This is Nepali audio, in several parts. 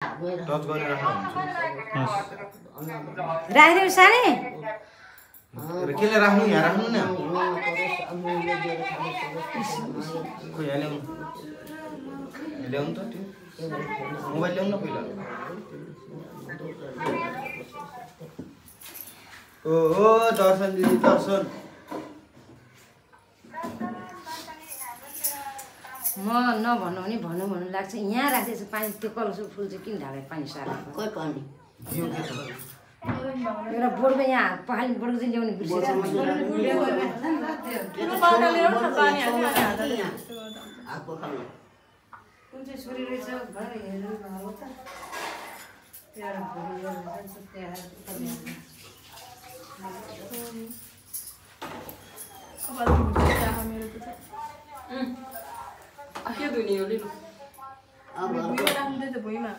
टच गरेर राख्नु सारे केले राख्नु यहाँ राख्नु न खोइ यहाँ ल्याउनु ल्याउनु त त्यो मोबाइल ल्याउनु न पहिला ओ दर्शन दिदी दर्शन म नभन्नु भने भन्नु भन्नु लाग्छ यहाँ राख्दैछु पानी त्यो कलसो फुल चाहिँ किन ढाले पानी सार्नु कोही पानी एउटा बोर्डमा यहाँ पखाली बोर्डको चाहिँ ल्याउने बिर्सेछ कुन चाहिँ छोरी रहेछ भनेर हेर्नु हो त त्यहाँ के दुनी हो लिनु अब भुइँमा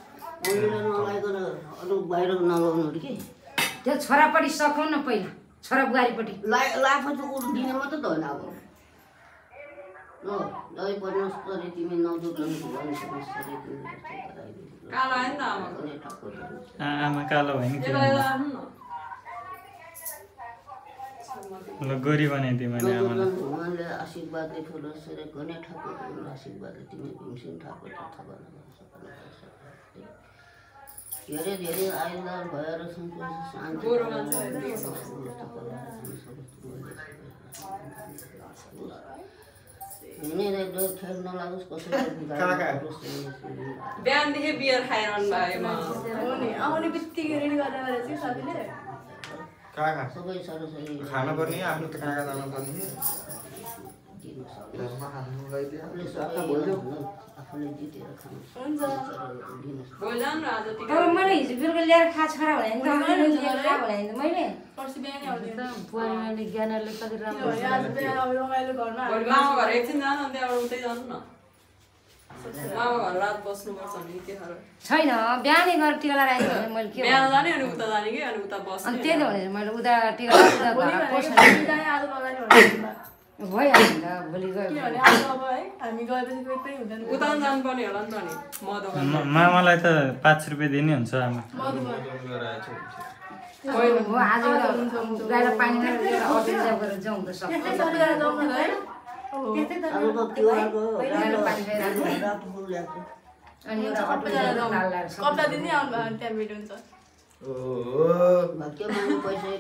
नलाइकन अरू बाहिर नलाउनु कि त्यो छोरापट्टि सकाउ न पहिला छोरा बुहारीपट्टि लाफा चाहिँ उठ्नु दिने मात्रै त होइन अब ल दही पर्नुहोस् तरी तिमी नदुख्नु कालो आयो नि त आमा कालो भयो नि ल गोरी बनाइदिएँ मैले आमालाई भगवानले आशीर्वादले ठुलो सरे गने ठाकुरको आशीर्वादले तिमी भीमसेन ठाकुर धेरै धेरै आयुर्दार भएर सन्तोष शान्ति खेल नलागोस् कसैलाई बिहानदेखि बियर खाइरहनु भयो आउने बित्तिकै रेडी गरेर चाहिँ साथीले काका सबै सरसरी खाना पर्ने आफ्नो त काका जानु पर्ने आफूले जितेर हुन्छ बोल्दैन र आज तर मैले हिजो बेलुका ल्याएर खा छोरा भने मैले पर्सि बिहानै आउँदैन बुहारीले ज्ञानले कति राम्रो आज बिहान अब रमाइलो घरमा भोलि मामा घर एकछिन जानु अनि त्यहाँबाट उतै जानु न मामा घर रात बस्नुपर्छ नि के साह्रो छैन बिहानै गएर टिका लगाएर आएँ भने मैले के बिहान जाने अनि उता जाने कि अनि उता बस्ने अनि त्यही त भने मैले उता टिका लगाएर पस्नु आज लगानी भन्नु भइहाल्यो नि त भोलि गयो किनभने आज अब है हामी गएपछि कोही पनि हुँदैन उता पनि जानुपर्ने होला नि त नि मधुबन मामालाई त 5 रुपियाँ दिने हुन्छ आमा हो आज गएर पानीमा अटो रिजर्भ गरेर जाउँ त सबै अनि एउटा अटो कप्ता दिन नै आउनु भयो त्यहाँ भेट हुन्छ भाग्य माग्नु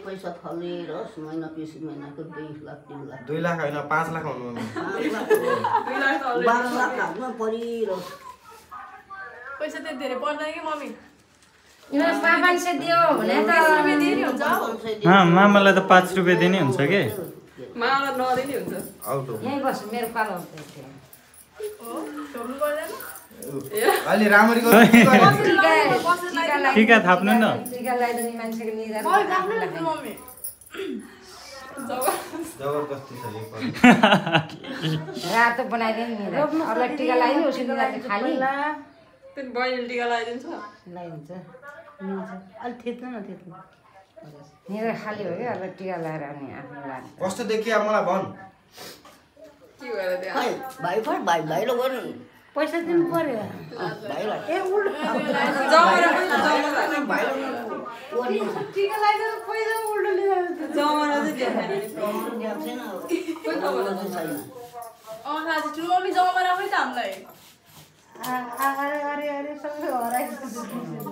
पैसा फलेरोस् महिना पछि महिनाको 2 लाख 3 लाख 2 लाख होइन 5 लाख हुनु 5 लाख 12 लाख हातमा परिरोस् पैसा त्यति धेरै पर्दैन कि मम्मी यिनीहरू 500 दियो भने त मामालाई त 5 रुपियाँ दिने हुन्छ के मामालाई नदिने हुन्छ आउट हो यहीँ बस मेरो पालो छोड्नु पर्दैन अलि राम्ररी टिका थाप्नु न टिका लगाइदिने मान्छेको निधार मम्मी जबरजस्ती छ यो पनि रातो बनाइदियो नि अरूलाई टिका लगाइदिनु उसको निधार खाली त्यो बहिनीले टिका लगाइदिन्छ लगाइदिन्छ मिल्छ अलि थिच्नु न थिच्नु निधार खाली हो क्या अरूलाई टिका लगाएर अनि आफ्नो लाग्छ कस्तो देखियो मलाई भन् के भएर त्यहाँ खै भाइलो गर्नु पैसा दिनु पर्यो भाइलाई ए उल्टो टिका लगाइदिनु पैसा उल्टो लिएर जमरा चाहिँ देखाएन ठुलो मम्मी जमा राख्नु त हामीलाई अरे अरे अरे सबै हराइसक्यो